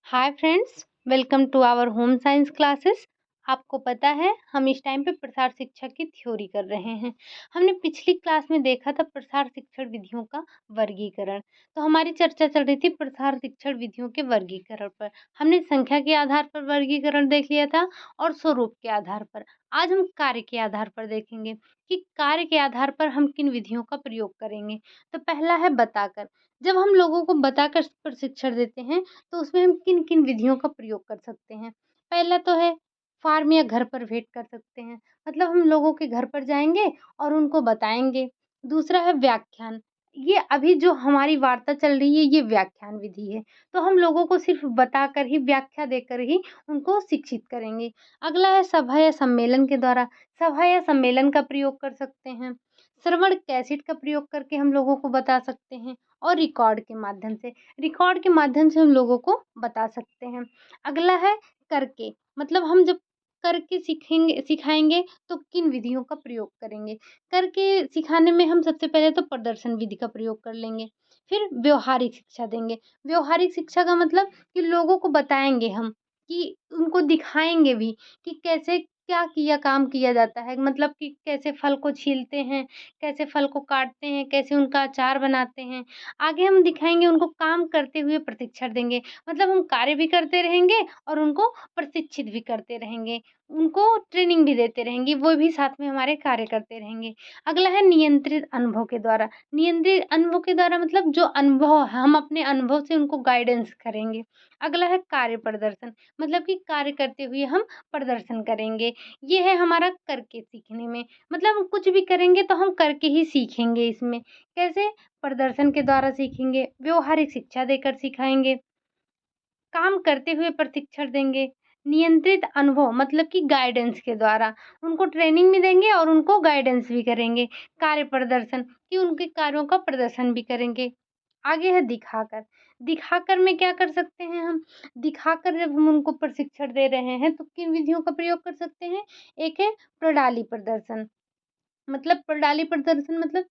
Hi friends, welcome to our home science classes. आपको पता है हम इस टाइम पे प्रसार शिक्षा की थ्योरी कर रहे हैं। हमने पिछली क्लास में देखा था प्रसार शिक्षण विधियों का वर्गीकरण। तो हमारी चर्चा चल रही थी प्रसार शिक्षण विधियों के वर्गीकरण पर। हमने संख्या के आधार पर वर्गीकरण देख लिया था और स्वरूप के आधार पर। आज हम कार्य के आधार पर देखेंगे कि कार्य के आधार पर हम किन विधियों का प्रयोग करेंगे। तो पहला है बताकर। जब हम लोगों को बताकर प्रशिक्षण देते हैं तो उसमें हम किन-किन विधियों का प्रयोग कर सकते हैं। पहला तो है फार्म या घर पर भेंट कर सकते हैं, मतलब हम लोगों के घर पर जाएँगे और उनको बताएँगे। दूसरा है व्याख्यान, ये अभी जो हमारी वार्ता चल रही है ये व्याख्यान विधि है, तो हम लोगों को सिर्फ़ बताकर ही व्याख्या देकर ही उनको शिक्षित करेंगे। अगला है सभा या सम्मेलन के द्वारा, सभा या सम्मेलन का प्रयोग कर सकते हैं। श्रवण कैसेट का प्रयोग करके हम लोगों को बता सकते हैं और रिकॉर्ड के माध्यम से हम लोगों को बता सकते हैं। अगला है करके, मतलब हम जब करके सीखेंगे सिखाएँगे तो किन विधियों का प्रयोग करेंगे। करके सिखाने में हम सबसे पहले तो प्रदर्शन विधि का प्रयोग कर लेंगे, फिर व्यावहारिक शिक्षा देंगे। व्यावहारिक शिक्षा का मतलब कि लोगों को बताएँगे हम, कि उनको दिखाएँगे भी कि कैसे क्या किया काम किया जाता है। मतलब कि कैसे फल को छीलते हैं, कैसे फल को काटते हैं, कैसे उनका अचार बनाते हैं। आगे हम दिखाएँगे उनको काम करते हुए प्रशिक्षण देंगे। मतलब हम कार्य भी करते रहेंगे और उनको प्रशिक्षित भी करते रहेंगे। उनको ट्रेनिंग भी देते रहेंगे, वो भी साथ में हमारे कार्य करते रहेंगे। अगला है नियंत्रित अनुभव के द्वारा। नियंत्रित अनुभव के द्वारा मतलब जो अनुभव है, हम अपने अनुभव से उनको गाइडेंस करेंगे। अगला है कार्य प्रदर्शन, मतलब कि कार्य करते हुए हम प्रदर्शन करेंगे। ये है हमारा करके सीखने में, मतलब हम कुछ भी करेंगे तो हम करके ही सीखेंगे इसमें। कैसे? प्रदर्शन के द्वारा सीखेंगे, व्यावहारिक शिक्षा देकर सिखाएँगे, काम करते हुए प्रशिक्षण देंगे, नियंत्रित अनुभव मतलब कि गाइडेंस के द्वारा उनको ट्रेनिंग भी देंगे और उनको गाइडेंस भी करेंगे। कार्य प्रदर्शन कि उनके कार्यों का प्रदर्शन भी करेंगे। आगे है दिखाकर। दिखाकर में क्या कर सकते हैं हम? दिखाकर जब हम उनको प्रशिक्षण दे रहे हैं तो किन विधियों का प्रयोग कर सकते हैं? एक है प्रणाली प्रदर्शन। मतलब प्रणाली प्रदर्शन मतलब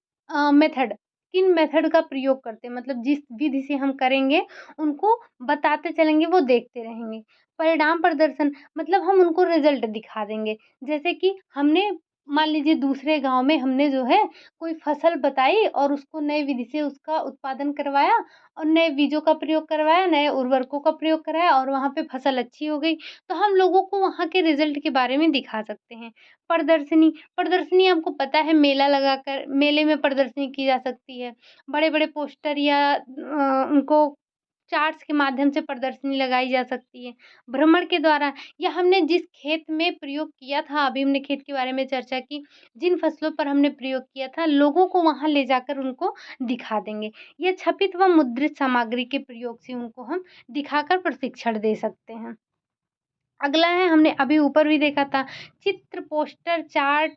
मेथड, किन मेथड का प्रयोग करते हैं, मतलब जिस विधि से हम करेंगे उनको बताते चलेंगे, वो देखते रहेंगे। परिणाम प्रदर्शन मतलब हम उनको रिज़ल्ट दिखा देंगे। जैसे कि हमने मान लीजिए दूसरे गाँव में हमने जो है कोई फसल बताई और उसको नई विधि से उसका उत्पादन करवाया और नए बीजों का प्रयोग करवाया, नए उर्वरकों का प्रयोग कराया और वहाँ पे फसल अच्छी हो गई। तो हम लोगों को वहाँ के रिज़ल्ट के बारे में दिखा सकते हैं। प्रदर्शनी प्रदर्शनी आपको पता है मेला लगाकर मेले में प्रदर्शनी की जा सकती है। बड़े-बड़े पोस्टर या उनको चार्ट्स के माध्यम से प्रदर्शनी लगाई जा सकती है। भ्रमण के द्वारा या हमने जिस खेत में प्रयोग किया था, अभी हमने खेत के बारे में चर्चा की, जिन फसलों पर हमने प्रयोग किया था, लोगों को वहाँ ले जाकर उनको दिखा देंगे। या छपित व मुद्रित सामग्री के प्रयोग से उनको हम दिखाकर प्रशिक्षण दे सकते हैं। अगला है हमने अभी ऊपर भी देखा था चित्र, पोस्टर, चार्ट,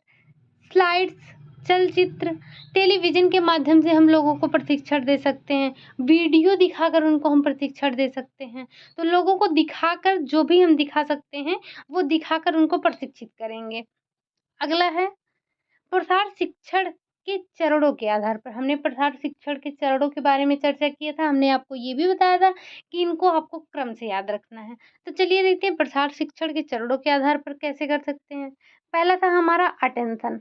स्लाइड्स, चलचित्र, टेलीविज़न के माध्यम से हम लोगों को प्रशिक्षण दे सकते हैं। वीडियो दिखाकर उनको हम प्रशिक्षण दे सकते हैं। तो लोगों को दिखाकर जो भी हम दिखा सकते हैं, वो दिखाकर उनको प्रशिक्षित करेंगे। अगला है प्रसार शिक्षण के चरणों के आधार पर। हमने प्रसार शिक्षण के चरणों के बारे में चर्चा किया था। हमने आपको ये भी बताया था कि इनको आपको क्रम से याद रखना है। तो चलिए देखते हैं प्रसार शिक्षण के चरणों के आधार पर कैसे कर सकते हैं। पहला था हमारा अटेंशन।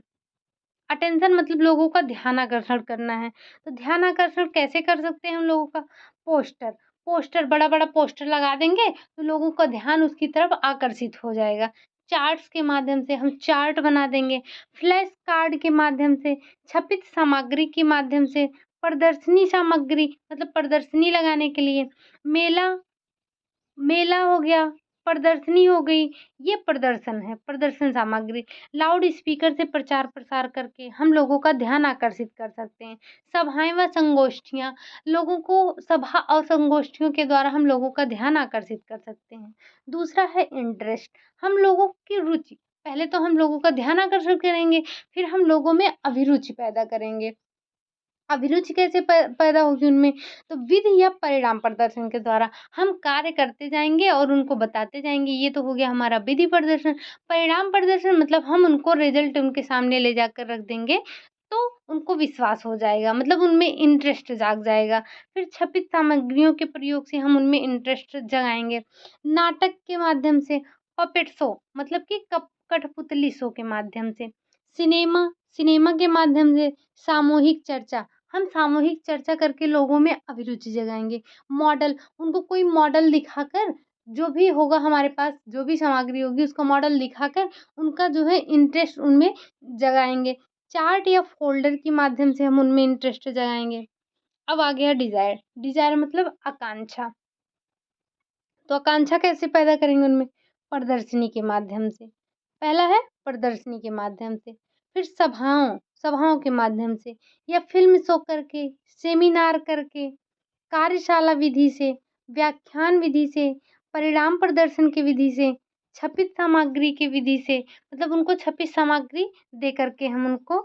अटेंशन मतलब लोगों का ध्यानाकर्षण करना है। तो ध्यानाकर्षण कैसे कर सकते हैं हम लोगों का? पोस्टर, पोस्टर बड़ा-बड़ा पोस्टर लगा देंगे तो लोगों का ध्यान उसकी तरफ आकर्षित हो जाएगा। चार्ट्स के माध्यम से हम चार्ट बना देंगे, फ्लैश कार्ड के माध्यम से, छपित सामग्री के माध्यम से, प्रदर्शनी सामग्री मतलब प्रदर्शनी लगाने के लिए, मेला मेला हो गया, प्रदर्शनी हो गई, ये प्रदर्शन है, प्रदर्शन सामग्री। लाउड स्पीकर से प्रचार-प्रसार करके हम लोगों का ध्यान आकर्षित कर सकते हैं। सभाएँ व संगोष्ठियाँ, लोगों को सभा और संगोष्ठियों के द्वारा हम लोगों का ध्यान आकर्षित कर सकते हैं। दूसरा है इंटरेस्ट, हम लोगों की रुचि, पहले तो हम लोगों का ध्यान आकर्षित करेंगे, फिर हम लोगों में अभिरुचि पैदा करेंगे। अभिरुचि कैसे पैदा होगी उनमें? तो विधि या परिणाम प्रदर्शन के द्वारा हम कार्य करते जाएँगे और उनको बताते जाएँगे। ये तो हो गया हमारा विधि प्रदर्शन। परिणाम प्रदर्शन मतलब हम उनको रिज़ल्ट उनके सामने ले जाकर रख देंगे तो उनको विश्वास हो जाएगा, मतलब उनमें इंटरेस्ट जाग जाएगा। फिर छपित सामग्रियों के प्रयोग से हम उनमें इंटरेस्ट जगाएँगे। नाटक के माध्यम से, पपेट शो मतलब कि कप कठपुतली शो के माध्यम से। सिनेमा सिनेमा के माध्यम से, सामूहिक चर्चा, हम सामूहिक चर्चा करके लोगों में अभिरुचि जगाएँगे। मॉडल, उनको कोई मॉडल दिखाकर, जो भी होगा हमारे पास, जो भी सामग्री होगी उसका मॉडल दिखाकर उनका जो है इंटरेस्ट उनमें जगाएँगे। चार्ट या फ़ोल्डर के माध्यम से हम उनमें इंटरेस्ट जगाएँगे। अब आ गया डिज़ायर, डिज़ायर मतलब आकांक्षा। तो आकांक्षा कैसे पैदा करेंगे उनमें? प्रदर्शनी के माध्यम से। पहला है प्रदर्शनी के माध्यम से, फिर सभाओं सभाओं के माध्यम से, या फ़िल्म शो करके, सेमिनार करके, कार्यशाला विधि से, व्याख्यान विधि से, परिणाम प्रदर्शन की विधि से, छपित सामग्री की विधि से, मतलब उनको छपित सामग्री दे कर के हम उनको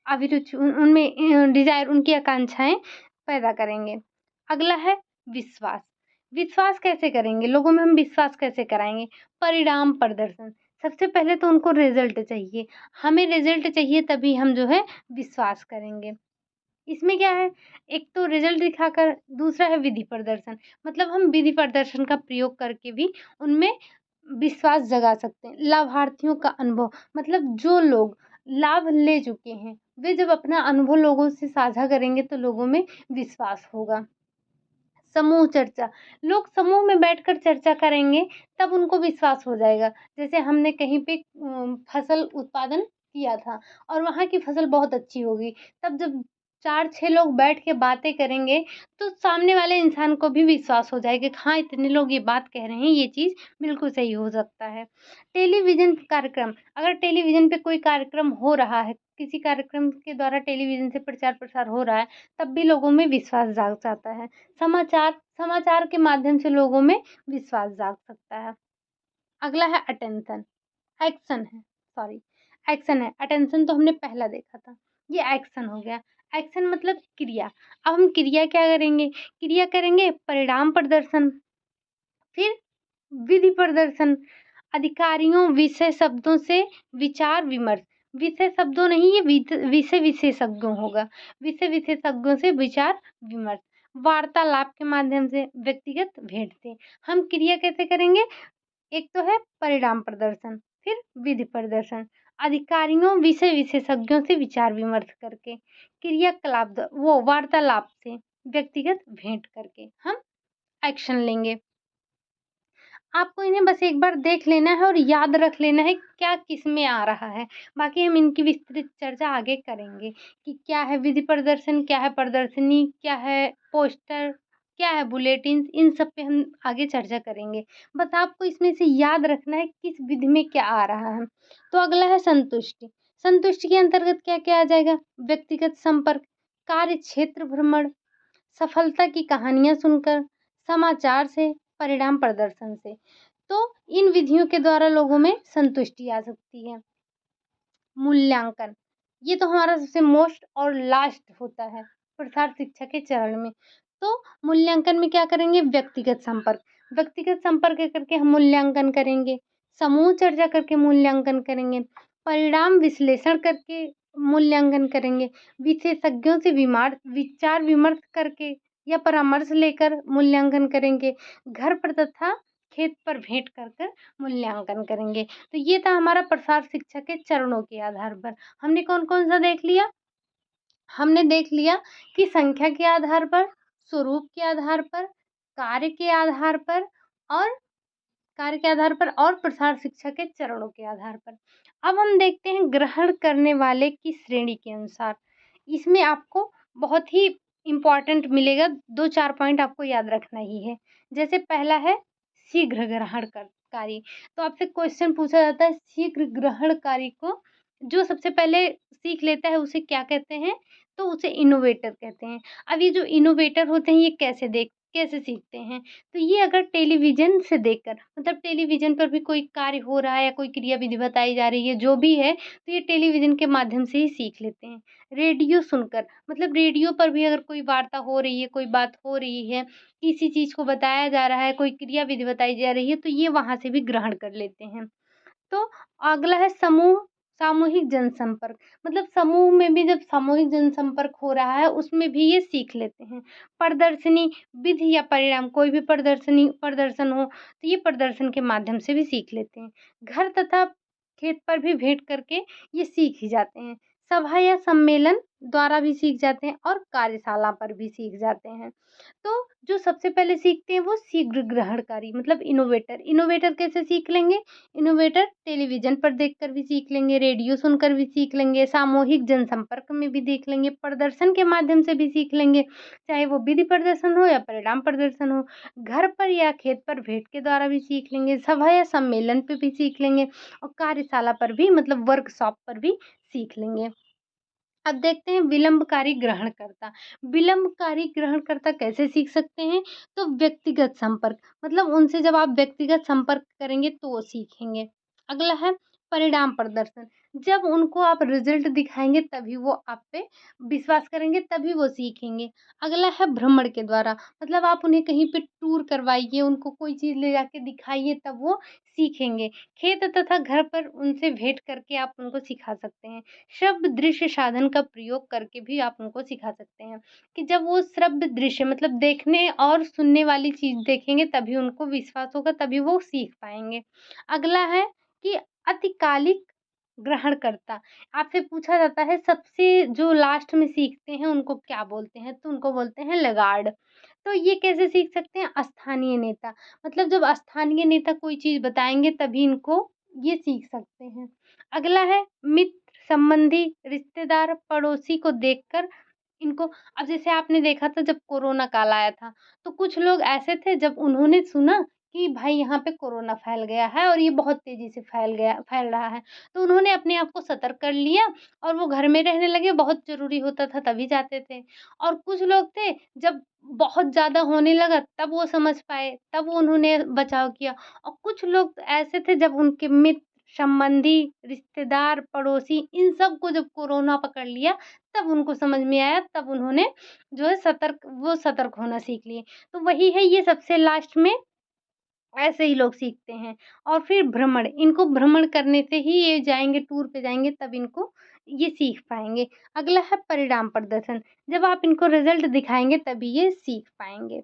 अभिरुचि उनमें डिज़ायर, उनकी आकांक्षाएँ पैदा करेंगे। अगला है विश्वास। विश्वास कैसे करेंगे? लोगों में हम विश्वास कैसे कराएँगे? परिणाम प्रदर्शन। सबसे पहले तो उनको रिज़ल्ट चाहिए। हमें रिज़ल्ट चाहिए तभी हम जो है विश्वास करेंगे। इसमें क्या है? एक तो रिज़ल्ट दिखाकर, दूसरा है विधि प्रदर्शन। मतलब हम विधि प्रदर्शन का प्रयोग करके भी उनमें विश्वास जगा सकते हैं। लाभार्थियों का अनुभव, मतलब जो लोग लाभ ले चुके हैं, वे जब अपना अनुभव लोगों से साझा करेंगे तो लोगों में विश्वास होगा। समूह चर्चा, लोग समूह में बैठकर चर्चा करेंगे तब उनको विश्वास हो जाएगा। जैसे हमने कहीं पे फसल उत्पादन किया था और वहाँ की फसल बहुत अच्छी होगी, तब जब 4-6 लोग बैठ के बातें करेंगे तो सामने वाले इंसान को भी विश्वास हो जाएगा कि हाँ, इतने लोग ये बात कह रहे हैं, ये चीज़ बिल्कुल सही हो सकता है। टेलीविज़न कार्यक्रम, अगर टेलीविज़न पे कोई कार्यक्रम हो रहा है, किसी कार्यक्रम के द्वारा टेलीविज़न से प्रचार-प्रसार हो रहा है, तब भी लोगों में विश्वास जाग जाता है। समाचार के माध्यम से लोगों में विश्वास जाग सकता है। अगला है अटेंशन, एक्शन है, सॉरी, एक्शन है। अटेंशन तो हमने पहला देखा था, ये एक्शन हो गया। एक्शन मतलब क्रिया। अब हम क्रिया क्या करेंगे? क्रिया करेंगे परिणाम प्रदर्शन, फिर विधि प्रदर्शन, अधिकारियों विषय शब्दों से विचार विमर्श। विषय शब्दों नहीं, ये विषय विशेषज्ञों होगा। विषय विशेषज्ञों से विचार विमर्श। वार्तालाप के माध्यम से, व्यक्तिगत भेंट से। हम क्रिया कैसे करेंगे? एक तो है परिणाम प्रदर्शन, फिर विधि प्रदर्शन, अधिकारियों विषय विशेषज्ञों से विचार विमर्श करके, क्रियाकलाप वो वार्तालाप से, व्यक्तिगत भेंट करके हम एक्शन लेंगे। आपको इन्हें बस एक बार देख लेना है और याद रख लेना है क्या किसमें आ रहा है। बाकी हम इनकी विस्तृत चर्चा आगे करेंगे कि क्या है विधि प्रदर्शन, क्या है प्रदर्शनी, क्या है पोस्टर, क्या है बुलेटिन्स, इन सब पे हम आगे चर्चा करेंगे। बस आपको इसमें से याद रखना है किस विधि में क्या आ रहा है। तो अगला है संतुष्टि। संतुष्टि के अंतर्गत क्या-क्या आ जाएगा? व्यक्तिगत संपर्क, कार्य क्षेत्र भ्रमण, सफलता की कहानियाँ सुनकर, समाचार से, परिणाम प्रदर्शन से। तो इन विधियों के द्वारा लोगों में संतुष्टि आ सकती है। मूल्यांकन, ये तो हमारा सबसे मोस्ट और लास्ट होता है प्रसार शिक्षा के चरण में। तो मूल्यांकन में क्या करेंगे? व्यक्तिगत संपर्क करके हम मूल्यांकन करेंगे, समूह चर्चा करके मूल्यांकन करेंगे, परिणाम विश्लेषण करके मूल्यांकन करेंगे, विशेषज्ञों से विचार विमर्श करके या परामर्श लेकर मूल्यांकन करेंगे, घर पर तथा खेत पर भेंट कर कर मूल्यांकन करेंगे। तो ये था हमारा प्रसार शिक्षा के चरणों के आधार पर। हमने कौन-कौन सा देख लिया? हमने देख लिया कि संख्या के आधार पर, स्वरूप के आधार पर, कार्य के आधार पर और प्रसार शिक्षा के चरणों के आधार पर। अब हम देखते हैं ग्रहण करने वाले की श्रेणी के अनुसार। इसमें आपको बहुत ही इम्पोर्टेंट मिलेगा, 2-4 पॉइंट आपको याद रखना ही है। जैसे पहला है शीघ्र ग्रहणकारी। तो आपसे क्वेश्चन पूछा जाता है शीघ्र ग्रहणकारी को जो सबसे पहले सीख लेता है उसे क्या कहते हैं? तो उसे इनोवेटर कहते हैं। अब ये जो इनोवेटर होते हैं ये कैसे सीखते हैं? तो ये अगर टेलीविज़न से देखकर, मतलब टेलीविज़न पर भी कोई कार्य हो रहा है या कोई क्रिया विधि बताई जा रही है, जो भी है, तो ये टेलीविज़न के माध्यम से ही सीख लेते हैं। रेडियो सुनकर, मतलब रेडियो पर भी अगर कोई वार्ता हो रही है, कोई बात हो रही है, किसी चीज़ को बताया जा रहा है, कोई क्रिया विधि बताई जा रही है, तो ये वहाँ से भी ग्रहण कर लेते हैं। तो अगला है सामूहिक जनसंपर्क, मतलब समूह में भी जब सामूहिक जनसंपर्क हो रहा है उसमें भी ये सीख लेते हैं। प्रदर्शनी, विधि या परिणाम, कोई भी प्रदर्शन हो तो ये प्रदर्शन के माध्यम से भी सीख लेते हैं। घर तथा खेत पर भी भेंट करके ये सीख ही जाते हैं। सभा या सम्मेलन द्वारा भी सीख जाते हैं और कार्यशाला पर भी सीख जाते हैं। तो जो सबसे पहले सीखते हैं वो शीघ्र ग्रहणकारी, मतलब इनोवेटर। इनोवेटर कैसे सीख लेंगे? इनोवेटर टेलीविज़न पर देखकर भी सीख लेंगे, रेडियो सुनकर भी सीख लेंगे, सामूहिक जनसंपर्क में भी देख लेंगे, प्रदर्शन के माध्यम से भी सीख लेंगे, चाहे वो विधि प्रदर्शन हो या परिणाम प्रदर्शन हो। घर पर या खेत पर भेंट के द्वारा भी सीख लेंगे, सभा या सम्मेलन पे भी सीख लेंगे और कार्यशाला पर भी, मतलब वर्कशॉप पर भी सीख लेंगे। अब देखते हैं विलंबकारी ग्रहणकर्ता। विलंबकारी ग्रहणकर्ता कैसे सीख सकते हैं? तो व्यक्तिगत संपर्क, मतलब उनसे जब आप व्यक्तिगत संपर्क करेंगे तो वो सीखेंगे। अगला है परिणाम प्रदर्शन, जब उनको आप रिजल्ट दिखाएँगे तभी वो आप पे विश्वास करेंगे, तभी वो सीखेंगे। अगला है भ्रमण के द्वारा, मतलब आप उन्हें कहीं पे टूर करवाइए, उनको कोई चीज़ ले जाके दिखाइए तब वो सीखेंगे। खेत तथा घर पर उनसे भेंट करके आप उनको सिखा सकते हैं। श्रव्य दृश्य साधन का प्रयोग करके भी आप उनको सिखा सकते हैं कि जब वो श्रव्य दृश्य, मतलब देखने और सुनने वाली चीज़ देखेंगे तभी उनको विश्वास होगा, तभी वो सीख पाएँगे। अगला है कि अतिकालिक ग्रहणकर्ता, आपसे पूछा जाता है सबसे जो लास्ट में सीखते हैं उनको क्या बोलते हैं? तो उनको बोलते हैं लगार्ड। तो ये कैसे सीख सकते हैं? स्थानीय नेता, मतलब जब स्थानीय नेता कोई चीज़ बताएँगे तभी इनको ये सीख सकते हैं। अगला है मित्र, संबंधी, रिश्तेदार, पड़ोसी को देखकर इनको, अब जैसे आपने देखा था जब कोरोना काल आया था, तो कुछ लोग ऐसे थे जब उन्होंने सुना कि भाई यहाँ पे कोरोना फैल गया है और ये बहुत तेज़ी से फैल रहा है, तो उन्होंने अपने आप को सतर्क कर लिया और वो घर में रहने लगे, बहुत ज़रूरी होता था तभी जाते थे। और कुछ लोग थे जब बहुत ज़्यादा होने लगा तब वो समझ पाए, तब वो उन्होंने बचाव किया। और कुछ लोग तो ऐसे थे जब उनके मित्र, संबंधी, रिश्तेदार, पड़ोसी इन सबको जब कोरोना पकड़ लिया तब उनको समझ में आया, तब उन्होंने जो है सतर्क होना सीख लिए। तो वही है, ये सबसे लास्ट में ऐसे ही लोग सीखते हैं। और फिर भ्रमण, इनको भ्रमण करने से ही ये जाएँगे, टूर पे जाएँगे तब इनको ये सीख पाएँगे। अगला है परिणाम प्रदर्शन, जब आप इनको रिज़ल्ट दिखाएँगे तभी ये सीख पाएँगे।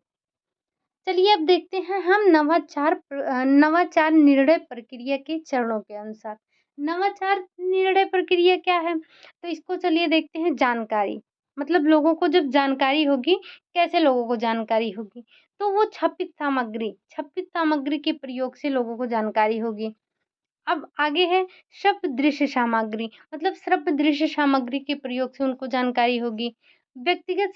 चलिए अब देखते हैं हम नवाचार निर्णय प्रक्रिया के चरणों के अनुसार। नवाचार निर्णय प्रक्रिया क्या है? तो इसको चलिए देखते हैं। जानकारी, मतलब लोगों को जब जानकारी होगी, कैसे लोगों को जानकारी होगी? तो वो छपित सामग्री के प्रयोग से लोगों को जानकारी होगी। अब आगे है श्रव्य दृश्य सामग्री, मतलब श्रव्य दृश्य सामग्री के प्रयोग से उनको जानकारी होगी। व्यक्तिगत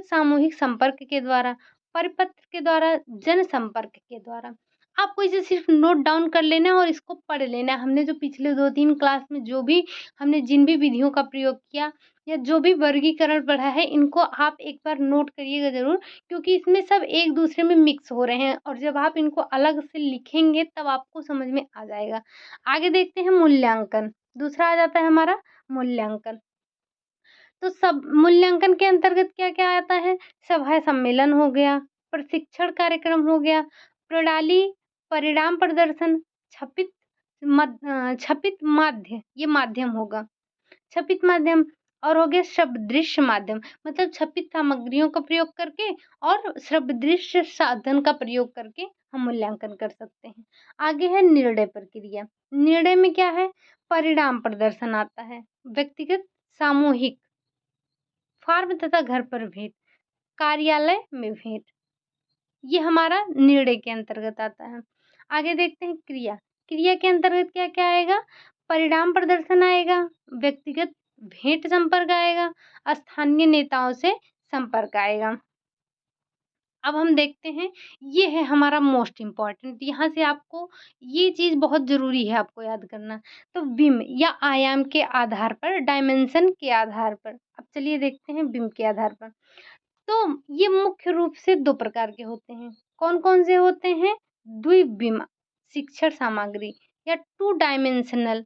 सामूहिक संपर्क के द्वारा, परिपत्र के द्वारा, जनसंपर्क के द्वारा। आपको इसे सिर्फ नोट डाउन कर लेना है और इसको पढ़ लेना है। हमने जो पिछले 2-3 क्लास में हमने जिन भी विधियों का प्रयोग किया या जो भी वर्गीकरण पढ़ा है, इनको आप एक बार नोट करिएगा ज़रूर, क्योंकि इसमें सब एक-दूसरे में मिक्स हो रहे हैं और जब आप इनको अलग से लिखेंगे तब आपको समझ में आ जाएगा। आगे देखते हैं मूल्यांकन, दूसरा आ जाता है हमारा मूल्यांकन। तो सब मूल्यांकन के अंतर्गत क्या-क्या आता है? सभा सम्मेलन हो गया, प्रशिक्षण कार्यक्रम हो गया, प्रणाली, परिणाम प्रदर्शन, छपित माध्य, ये माध्यम होगा। छपित माध्यम और हो गया श्रव्य-दृश्य माध्यम, मतलब छपित सामग्रियों का प्रयोग करके और श्रव्य-दृश्य साधन का प्रयोग करके हम मूल्यांकन कर सकते हैं। आगे है निर्णय प्रक्रिया। निर्णय में क्या है? परिणाम प्रदर्शन आता है, व्यक्तिगत, सामूहिक, फॉर्म तथा घर पर भेंट, कार्यालय में भेंट, ये हमारा निर्णय के अंतर्गत आता है। आगे देखते हैं क्रिया। क्रिया के अंतर्गत क्या-क्या आएगा? परिणाम प्रदर्शन आएगा, व्यक्तिगत भेंट संपर्क आएगा, स्थानीय नेताओं से संपर्क आएगा। अब हम देखते हैं, ये है हमारा मोस्ट इम्पोर्टेंट, यहाँ से आपको ये चीज़ बहुत ज़रूरी है आपको याद करना। तो विम या आयाम के आधार पर, डायमेंशन के आधार पर। अब चलिए देखते हैं विम के आधार पर। तो ये मुख्य रूप से 2 प्रकार के होते हैं। कौन-कौन से होते हैं? द्विविम शिक्षण सामग्री या 2 डायमेंशनल,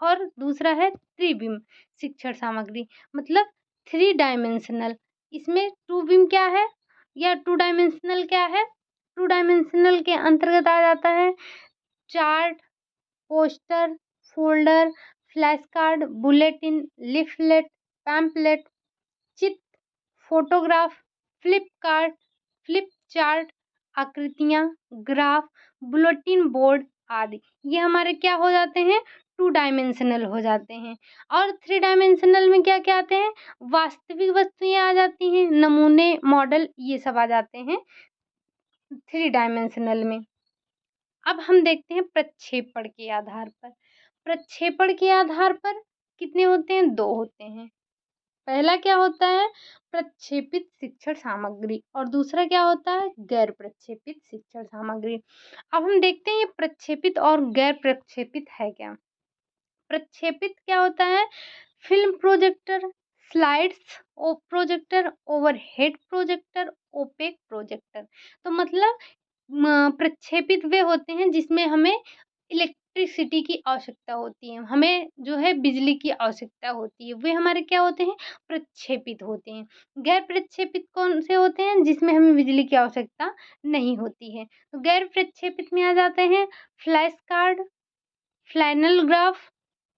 और दूसरा है त्रिविम शिक्षण सामग्री, मतलब 3 डायमेंशनल। इसमें 2 विम क्या है या 2 डायमेंशनल क्या है? 2 डायमेंशनल के अंतर्गत आ जाता है chart, poster, folder, flash card, bulletin, leaflet, pamphlet, चित्र, photograph, flip card, flip chart, आकृतियाँ, ग्राफ, बुलेटिन बोर्ड आदि। ये हमारे क्या हो जाते हैं, 2 डायमेंशनल हो जाते हैं। और 3 डायमेंशनल में क्या-क्या आते हैं, वास्तविक वस्तुएँ आ जाती हैं, नमूने, मॉडल ये सब आ जाते हैं 3 डायमेंशनल में। अब हम देखते हैं प्रक्षेपण के आधार पर। प्रक्षेपण के आधार पर कितने होते हैं, 2 होते हैं। पहला क्या होता है, प्रक्षेपित शिक्षण सामग्री, और दूसरा क्या होता है, गैर प्रक्षेपित शिक्षण सामग्री। अब हम देखते हैं ये प्रक्षेपित और गैर प्रक्षेपित है क्या। प्रक्षेपित क्या होता है, film projector, slides projector, overhead projector, opaque projector. तो मतलब प्रक्षेपित वे होते हैं जिसमें हमें इलेक्ट्रिसिटी की आवश्यकता होती है, हमें जो है बिजली की आवश्यकता होती है, वे हमारे क्या होते हैं, प्रक्षेपित होते हैं। गैर प्रक्षेपित कौन से होते हैं, जिसमें हमें बिजली की आवश्यकता नहीं होती है। तो गैर प्रक्षेपित में आ जाते हैं flash card, flannel graph,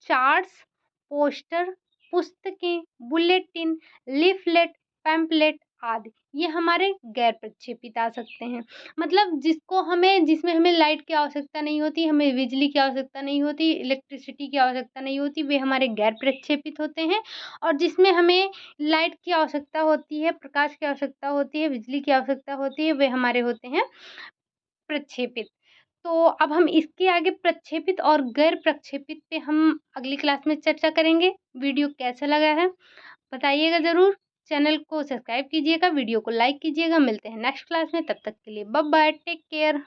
charts, poster, पुस्तकें, बुलेटिन, लीफलेट, पैम्पलेट आदि। ये हमारे गैर प्रक्षेपित आ सकते हैं। मतलब जिसमें हमें लाइट की आवश्यकता नहीं होती, हमें बिजली की आवश्यकता नहीं होती, इलेक्ट्रिसिटी की आवश्यकता नहीं होती, वे हमारे गैर प्रक्षेपित होते हैं। और जिसमें हमें लाइट की आवश्यकता होती है, प्रकाश की आवश्यकता होती है, बिजली की आवश्यकता होती है, वे हमारे होते हैं प्रक्षेपित। तो अब हम इसके आगे प्रक्षेपित और गैर प्रक्षेपित पे हम अगली क्लास में चर्चा करेंगे। वीडियो कैसा लगा है बताइएगा ज़रूर। चैनल को सब्सक्राइब कीजिएगा, वीडियो को लाइक कीजिएगा। मिलते हैं नेक्स्ट क्लास में, तब तक के लिए बाय बाय, टेक केयर।